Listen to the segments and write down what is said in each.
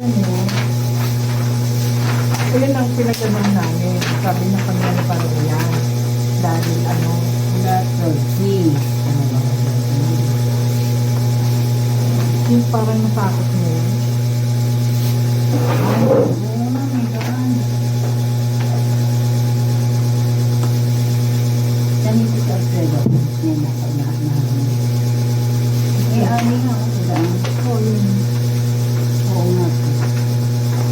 Ano? Yun ang pinagano'n namin. Sabi na kami na parang yan. Dahil ano, Lahat C. Ano ba? yung parang natakot mo yun. Ay, oo na, may daan. Dami ko sa Alfredo. Yan na, pag na. Eh, ali nga, may daan. Oo, yun. Oo nga.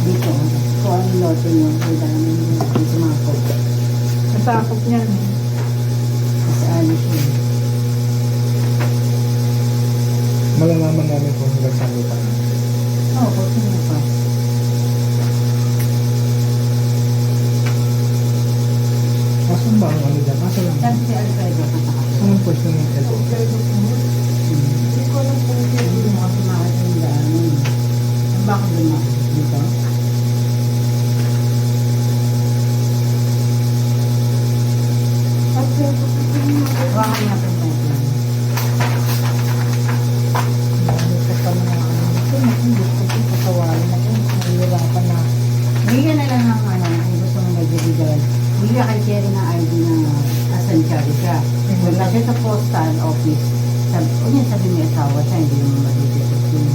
Dito, kung ano yung lote nyo, may daan yung sumako. Natakot niyan eh. Kasi ali siya. Malalaman namin kung hanggang saan lupa na. Oo, kung sino pa. Asan ba ang ano dyan? Asan lang? Saan si Alfredo katakot? Saan ang pwesto ng ito? Hindi ko alam kung Hindi mo kasi makita yung daan. Bakit dumaan? Dito? Bakit natin tayo? Bigyan na lang ng ano, kung gusto mo magbibigay. Bigyan kay Cherry ng ID na asan siya. Wala siya sa postal office. Sabi may asawa siya, hindi naman matitipot yun.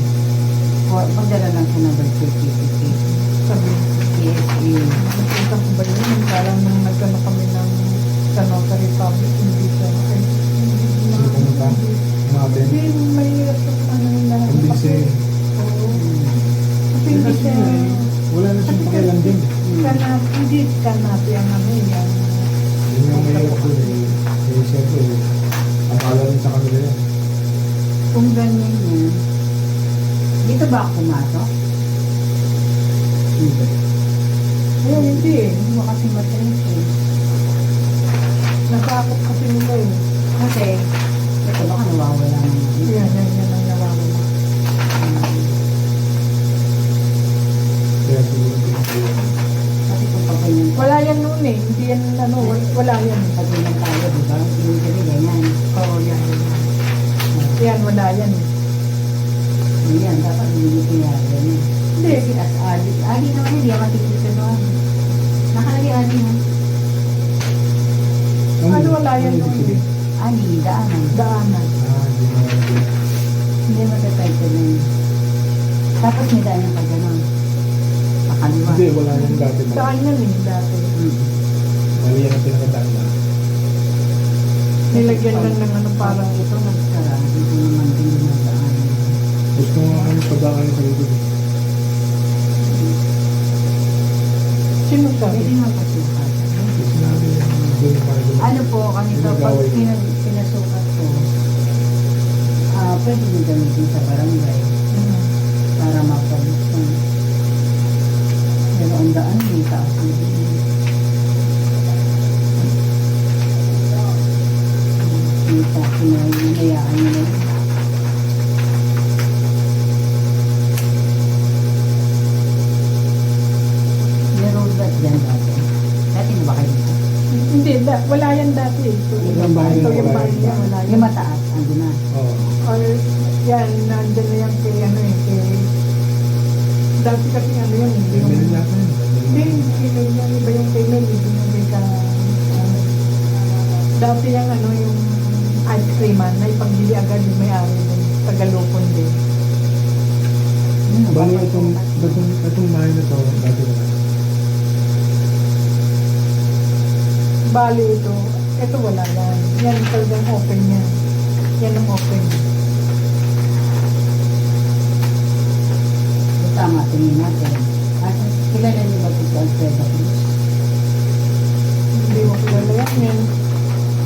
Pagdala lang siya ng birth certificate. Sabi, PSA. nakita ko ba yun? Parang nung nagkano kami ng sa Notary Public, hindi siya. Sino pumunta? Umaten? Hindi, mahirap yung ano yung lahat. Ang busy. Oo. Kasi hindi Kasi siya. wala na siyang pakialam din. Hindi kanapi ang ano yan. Yun yung mahirap ko eh. Eh, siyempre, akala rin sa kanila yan. Kung ganyan yan. Dito ba ako pumasok? Hindi. Ayun, hindi eh. Hindi mo kasi matrix eh. Natakot kasi nila eh. Kasi, ito baka nawawala naman. Yan ang nawawala. Kaya siguro pinag-iwan. Kasi kung pagganyan Wala yan noon eh. Hindi yan ano, wala yan. pagganyan tayo, di ba? Usually ganyan. Oo, yan. Yan, wala yan. Ganyan, dapat hindi kaya ganyan. Hindi. Kasi as Ali. Ali naman hindi ako matitito doon. Nakalagay Ali mo. Ano wala yan ibig noon sabihin? eh. Ali, daanan. Daanan. Hindi mo hindi. Hindi matatitle na yun. Tapos may daanan pa gano'n. Pakaliwa. Hindi, wala yung dati ba? Daan yan eh, dati. Mali yan ang pinakadaan na. Nilagyan lang ng ano parang ito nagsara. Dito naman din yung daanan. Gusto mo ang pagdaan sa likod. sino sabi? Pwede nga pasukat. Gusto natin yung doon para doon. Ano po, kanito, pag Ginagaway ko. pinasukat ko, pwede nyo gamitin sa barangay para mapabuksan. Pero ang daan, may taas na din. May taas na hinayaan nyo na yun. May road ba't dyan dati? Dati na ba kayo dito? Hindi, wala yan dati eh. Ito Yung bahay ito na yung wala bahay yan. niya, wala Yung yan. mataas, ando na. Oo. Or yan, nandyan na yan kay ano eh, kay... Dati kasi ano yun, hindi May yung... natin. Hindi, hindi yan, iba yung kay Mel, hindi yung kay ka... Dati yung ano, yung ice cream man, na ipagbili agad yung may-ari ng Tagalupon din. Bali, itong bahay na to, dati na. Bali ito wala yan. Yan talagang open yan. Yan ang open. Tama, tingin natin. Kilala niyo ba ito si Alfredo Cruz? Hindi mo kilala yan.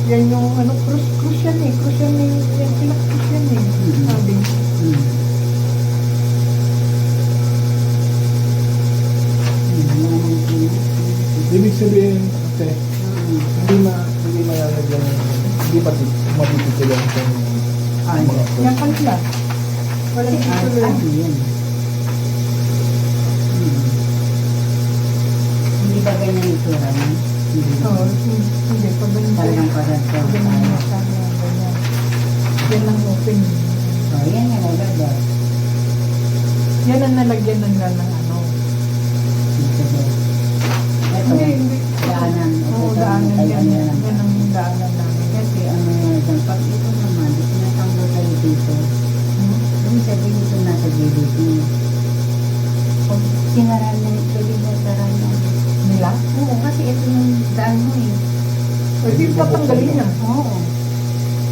Yan yung ano, cruise yan eh. Cruise yan eh. Yan sila cruise yan eh. Sabi. Ibig sabihin, ate, hindi malalagyan, hindi matititilan kung mga Yan kanila. Walang tituloy. yan. Hindi ba ganyan yung itsura niya? Hindi. Oo, hindi. Pag ganito. Talagang parang Ganyan na sana. Ganyan. Yan ang open. Oh, yan yung agad. Yan ang nalagyan ng ano. Hindi. Daanan. Oo, Ito, daanan ay, yan. ano yan. Yan ang daanan namin. Kasi ano yan dyan, pag ito naman, sinatanggal kayo dito, yung sabihin ito nasa GDP. Pag sinaran na, pwede mo saran yan. Nila? Oo, kasi ito yung daan mo eh. Pwede tatanggalin niya. Oo.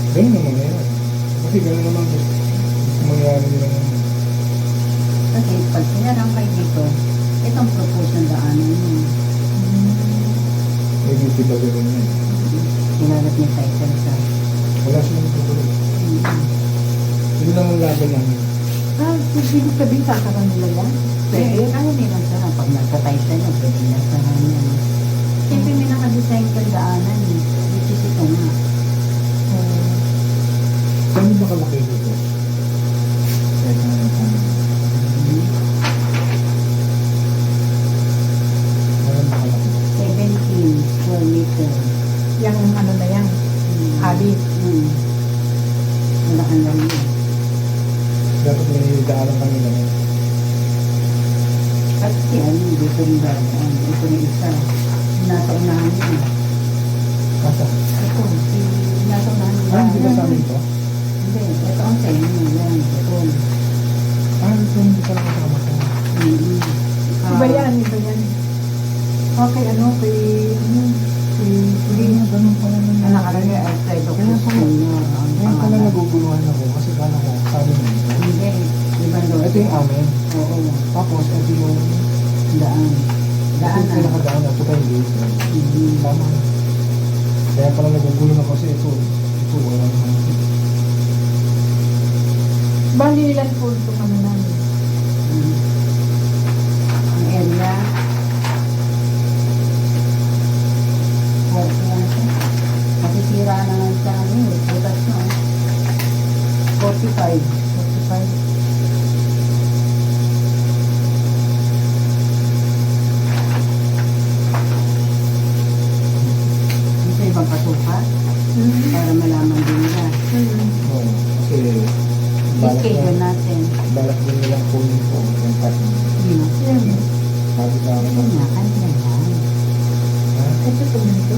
Ganun naman na yan. Kasi ganun naman gusto mangyari nila ng Kasi pag sinaran kayo dito, itong propose ng daanan mo. may beauty ba ganun yan. Sinarat ni title sa. Wala silang tutuloy. Yun lang ang laban namin. Ah, ibig sabihin sakaran nila yan? Pwede, kaya nilang sarang. Pag nagka-title nyo, pwede nilang sarang yan. Siyempre may naka-design kang daanan eh. Which is ito nga. Saan ba kalaki dito? Kahit na saan ba kalaki? 17 square meter. Yung ano na yan? Hali. Wala kang lang yun. Dapat may daanan kami naman. Kasi ano, dito rin ba? Ito na isa. Nasa unahan yun. Kasa? Ito, nasa unahan yun. Ah, hindi ba sa amin to? Hindi, ito ang sa inyo. Yan, ito. Ah, ito hindi pa nakasama ko. Iba yan, iba yan. Okay, ano, kay Ganun pala na Ang nakalagay ay side of the senior. Ang Ngayon pala pangalan. naguguluhan ako kasi kala ko sa amin yun. Hindi, ibang doon. Ito yung amin. Oo, Tapos ito yung daan. ito Daan yung na. pinakadaan at ito yung basement. Mhm. Tama. Kaya pala nagugulo na kasi ito wala naman. Bali ilan po itong ano namin? Ang area. Kasi sira na nga sa amin. Butas na. 45. 45. Gusto ibang pasukat para malaman din nila. Oo. Kasi I-schedule natin. balak din nilang kunin ko yung part na. Yan. Sabi sa akin Kasi nga, kanila yan. ha? Ito ito dito.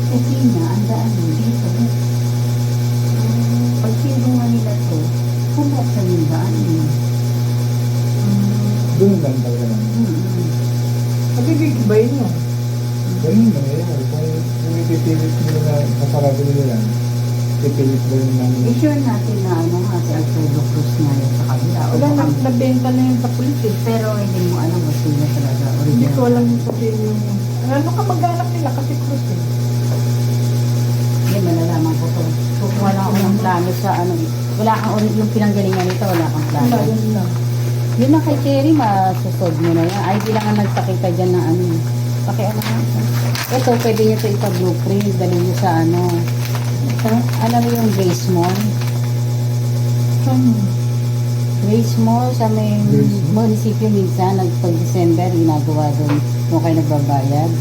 Kasi nga, ang daan mo dito. Pag sinunga nila to, pumaksan yung daan mo. Doon lang talaga naman. Pag-ibig ba yun yun? Ganun ba nangyayari? Kung ipipilit nila na kasarado nila yan, ipipilit ba yun namin? I-sure natin na ano nga si Alfredo Cruz na yun sa kabila. O Wala na, baka- nabenta na yun sa pulis eh. Pero hindi mo alam kung sino talaga. Hindi Original. ko alam kung sino yung... Ano ka mag-anak nila kasi Cruz eh. Hindi, malalaman ko to. Kung wala akong plano sa ano. Wala kang yung pinanggalingan nito, wala kang plano. Wala, yun lang. Yun na kay Cherry, masusod mo na yan. Ay, di lang ang nagpakita dyan ng ano. Pakialam nga ito. Ito, pwede nyo ito ipa-blueprint. Dali nyo sa ano. Ito, alam mo yung Grace Mall? Grace Mall sa may Grace Mall? munisipyo minsan, pag-December, ginagawa doon kung kayo nagbabayad.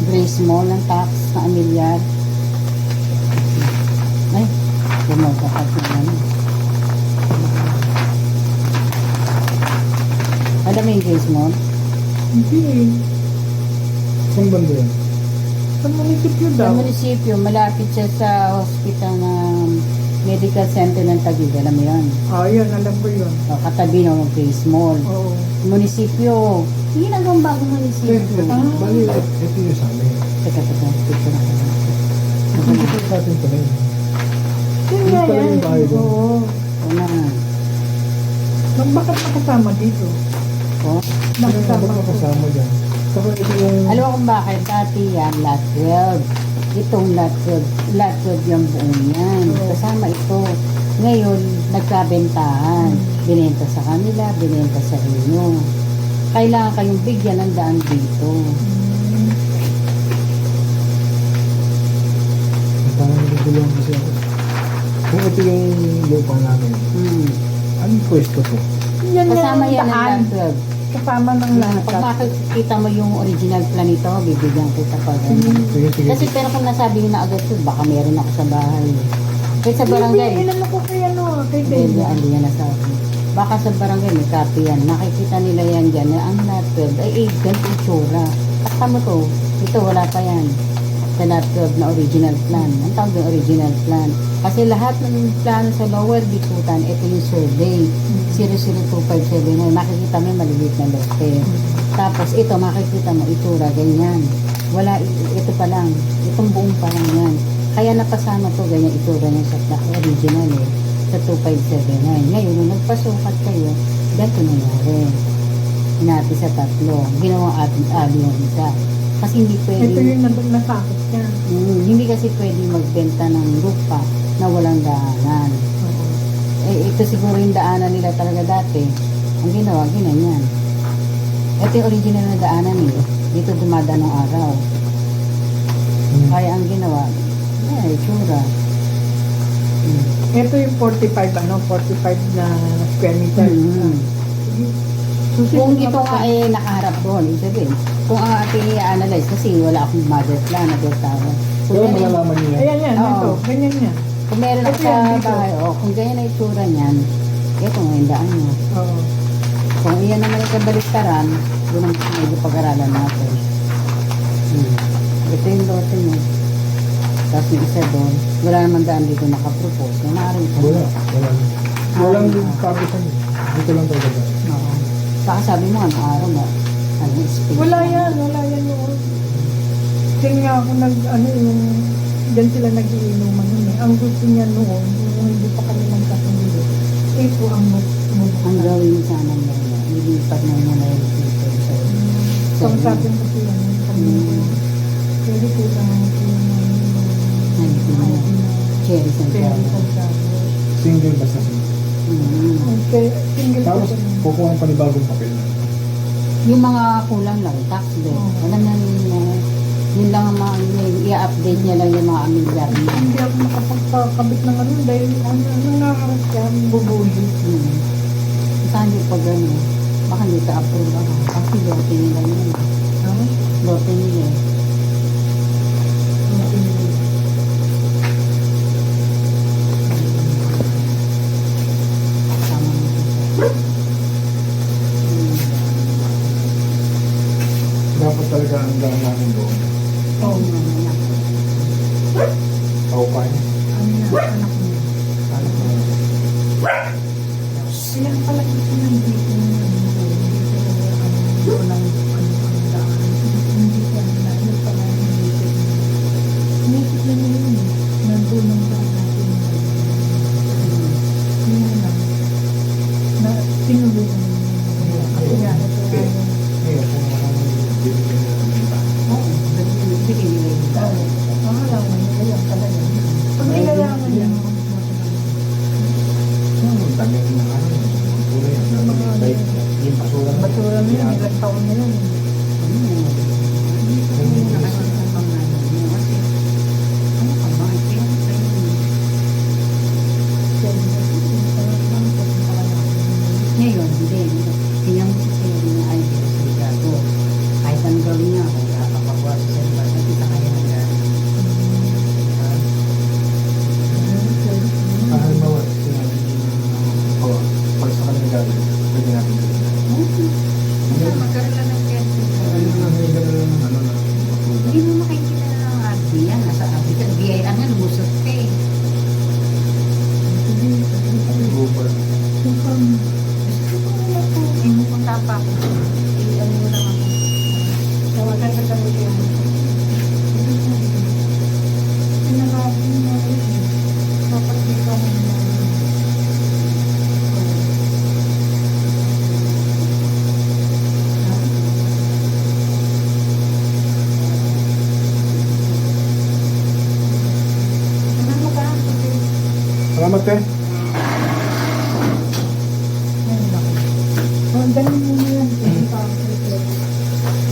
Grace Mall ng tax na amilyar. Ay, bumagkakat na ano. Alam mo yung Grace Mall? Hindi eh. Saan banda yan? Sa munisipyo Sa daw. munisipyo, malapit siya sa hospital ng Medical Center ng Taguig. Alam mo yun? Ah, yun, alam ko yun. O, katabi ng Grace Mall. Oo. Munisipyo. Hindi na gawang bagong munisipyo. Bali, ito yung sa amin. Teka, picture na ko. Ito yung sa atin pala yun. Yun Yung nga pala yan. yung bahay doon. Oo. O na. Bakit nakasama dito? O. Nakasama Bakit ko. kasama dyan? Saka ito yung... Alam mo kung bakit? Dati yan, lot 12. Itong lot 12. Lot 12 yung buong yan. Oo. Kasama ito. Ngayon, nagkabentahan. Binenta sa kanila, binenta sa inyo. Kailangan kayong bigyan ng daan dito. Parang naguguluhan kasi ako. Kung ito yung lupa namin, anong pwesto to? Yan Kasama yung yan ng daan. lot 12. Kasama ng Pag lahat. makikita mo yung original plan nito, bibigyan kita pa. Sige, sige. Kasi pero kung nasabi na agad to, baka meron ako sa bahay. Kahit sa barangay. Ilan ako kay ano, kay Hindi, Dave. hindi yan nasabi. Baka sa barangay may copy yan. Makikita nila yan dyan na ang lot 12 ay ganito yung tsura. Takta mo to. Ito, wala pa yan. Sa NAT12 na original plan. Ang tawag yung original plan. Kasi lahat ng plano sa lower bikutan, ito yung survey. 00257. Makikita mo yung maliliit na lote. Tapos ito, makikita mo, itsura, ganyan. Wala, ito pa lang. Itong buong pa lang yan. Kaya napasama to, ganyan itsura niya sa original eh. Sa 2579. Ngayon, nung nagpasukat kayo, ganito nangyari. Natin sa tatlo. Ginawang ating ali yung isa. Kasi hindi pwede. Ito yung nasakit niya. Hindi kasi pwede magbenta ng lupa na walang daanan. Oo. Ito siguro yung daanan nila talaga dati. Ang ginawa, ginanyan. Ito yung original na daanan eh. Dito dumadaan ng araw. Kaya ang ginawa, itsura. Ito yung 45 na square meter. Kung ito nga nakaharap doon, ibig sabihin, kung ang ating i-analyze, kasi wala akong mother plan na tower. Pero malalaman niyo yan. Ayan yan, ito. Ganyan niya. Kung meron ako Ito sa yan, dito. bahay, kung ganyan na itsura niyan, ito nga yung daan niya. Oo. Kung iyan naman yung kabaliktaran, doon ang medyo pag-aralan natin. Ito yung lote mo. Tapos yung isa doon, wala naman daan dito nakapropose. Na maaaring ito. Wala. Walang kapisan. Dito lang talaga. Oo. Saka sabi mo, anong araw mo? Ano space? Wala yan noon. Diyan nga ako yung, diyan sila nag-iinuman nun eh. Ang gusto niya noon, yung hindi pa kami nagkasundo, ito ang Ang gawin mo sana mo, ilipat mo muna yung dito. So, ang sabi mo siya, pwede ko lang Cherry Santiago. Single basta single. Single Tapos, kukuha ang panibagong papel. Yung mga kulang lang, tax bill. Alam na yun lang ang mga, i-update niya lang yung mga amilyar niya. Hindi ako makapagkakabit ng dahil nakakarap siya, bubuli. Saan yung pag ano, baka hindi ka approve ako. Kasi lote nila yun. Lote nila eh. Tama mo ito. Dapat talaga ang daan namin doon. Oo nga naman. Tao pa niya. Anak niya. Ilan pala ito nandito walang daan. Hindi ka na, ano pala inisip na yun eh. Nandun ang daan natin. Yun lang. Na tinuloy na yun. Kaya ito nga yung Ngayon, kung ano bibigyan nila ng iba. Oo, bigyan nila yung tao. pangalaman nila yan talaga. Pag nilalangan yan, Ang dami ng ano, ang kulay, ang dami ng bike, yung basura. basura na yun, ilang taon na yan. Ngayon, hindi. Tingnan mo sa sa'yo ng idea sa Ricardo. Kahit anong gawin niya, kung nakakapagawa sa salita, nakita kaya ng gano'n. Halimbawa, sinabi niyo pag sa kanila gagawin, pwede natin gawin. Magkaroon lang ng question. Ayun lang, may gano'n lang ng ano na basura. Hindi mo makikita na ng RB yan. Nasa RB ka. BIR nga, lumusot ka eh. Ang Uber. Ay, pupunta pa ako. Ano mo lang ako. Tawagan ka kami kayo. Pinanapin mo rin. Dapat dito mo na. Ano mo ka? Salamat eh. Ang dami mo na yan.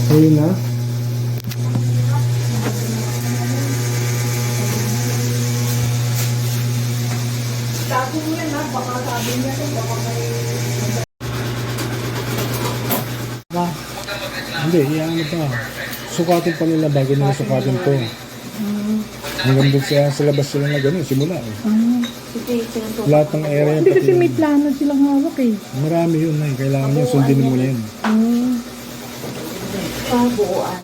Ayun na. Sabi niya na, baka sabi niya na, baka may... Hindi, ano pa. Sukatin pa nila bago nila sukatin to. Hanggang doon sa labas sila na gano'n, simula eh. Lahat ng area, Hindi kasi pati may plano silang hawak eh. marami yun na eh. Kailangan nyo, sundin mo na yun. Buuan.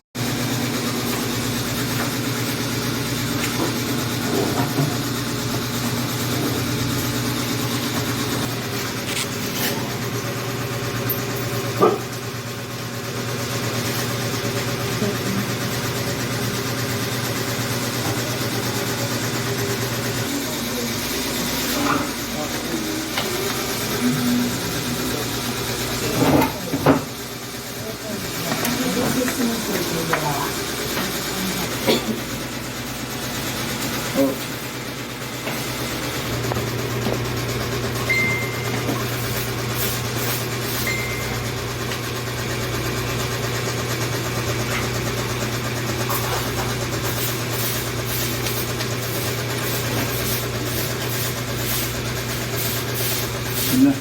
Oh. Yun na.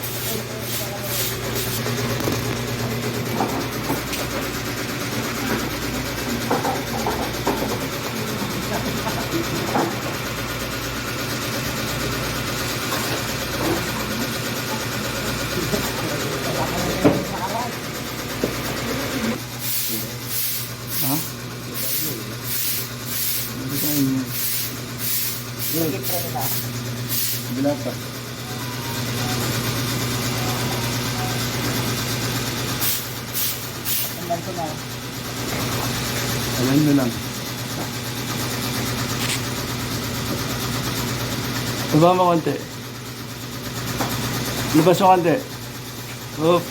Ha? Hindi ko yun. Bila pa. Alam nyo lang. Baba mo konti. Labas mo konti. Up.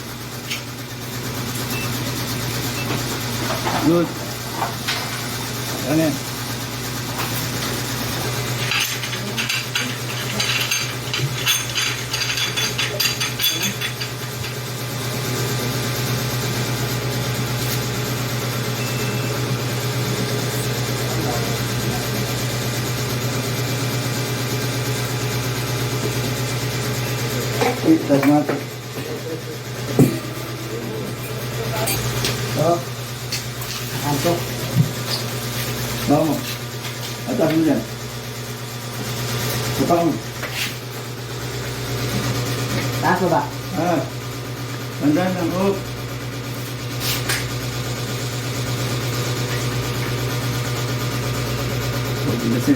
Good. Ano yan? It does not. Oh. Antok. Vamos. Atas mo dyan. Kapag mo. Taas mo ba? Tandaan lang. Oh. Kasi.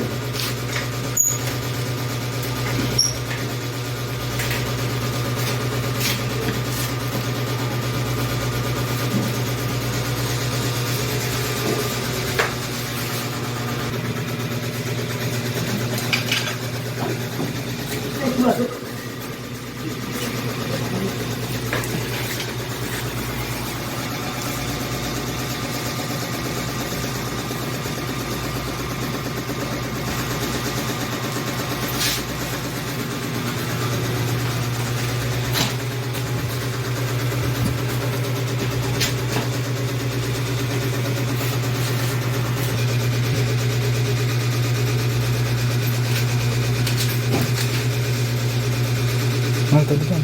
Tabi ka.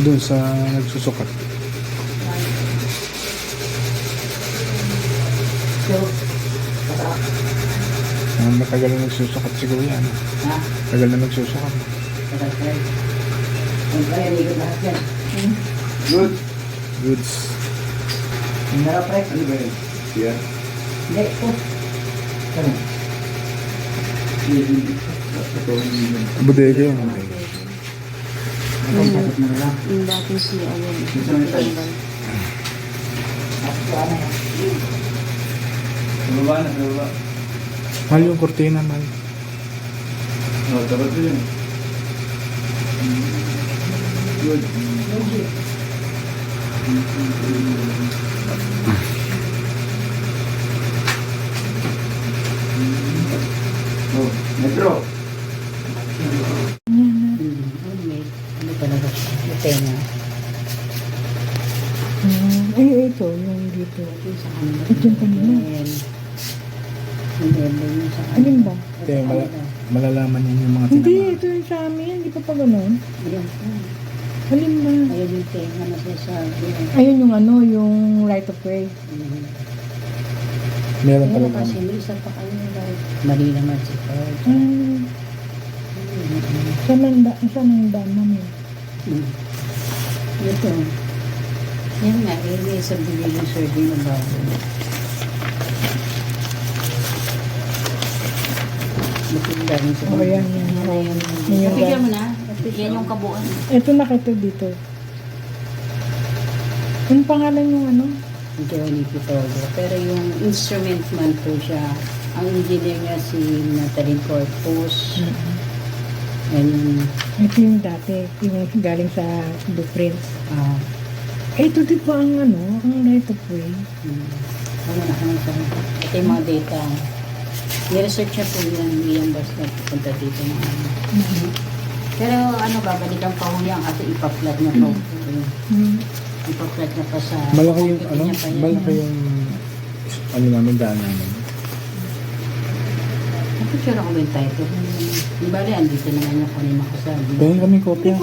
Doon sa nagsusukat. Matagal na nagsusukat siguro yan. Ha? Tagal na nagsusukat. Good. Goods. Ang harap, pre. Ano ba yun? Yeah. Hindi, ito. Ano? Bodega yun. Nakapagpapit mo na lang. Yung dating si Ayan. Gusto mo ito? Sa baba. Mahal yung kortina, mahal. Dapat ko yun. Good. Oh, metro. Ano talaga siya? Yung tenga. Ay, ito, yung dito. Yung sa kanila. Ito yung kanina. Yung elbow yung sa kanila. Alin ba? Kaya malalaman niyo yung mga Hindi, tinama. ito yung sa amin. Hindi pa pa ganun. Ayan po. Alin ba? Ayan yung tenga na sinasabi. Ayun yung ano, yung right of way. Meron Pero talaga. kasi may isa pa kayo like, mali naman si Ford. Saan ang daan namin? Ito. Yan nga, may sabihin yung survey na bago. Matinda rin sa Oh, yan. Yung Bigyan mo na. Yan yung kabuuan. ito nakita dito. Anong pangalan yung ano? Johnny Pitogo. Pero yung instrument man po siya, ang engineer niya si Natalie Corpus. And Ito yung dati, yung galing sa blueprints. Ito di ba ang ang right of way? Ano na kami sa ito yung mga data. I-research niya po yan, i-ambas na punta dito. Pero babalikan pa ho yan kasi ipa-flat niya po. Ipa-flat niya pa sa... Malaki yung, Pipili niya pa yan. malaki yung, namin, daan namin. Ako sure ako yung title. Di ba rin, andito naman yung kunin ako sa... Pahing kami kopya.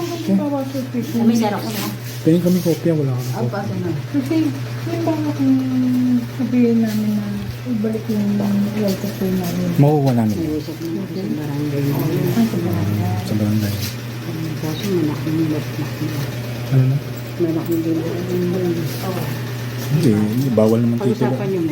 May sarap ko na. Pahing kami kopya, wala kami Ah, kopya. paso na. Kasi, yung baka kung sabihin namin na ibalik yung right of way namin. Makukuha namin Nag-usap na ako sa barangay. sa barangay. Kaso malaking lot na. Ano na? Malaking lot. Hindi, bawal naman dito. Pag-usapan yung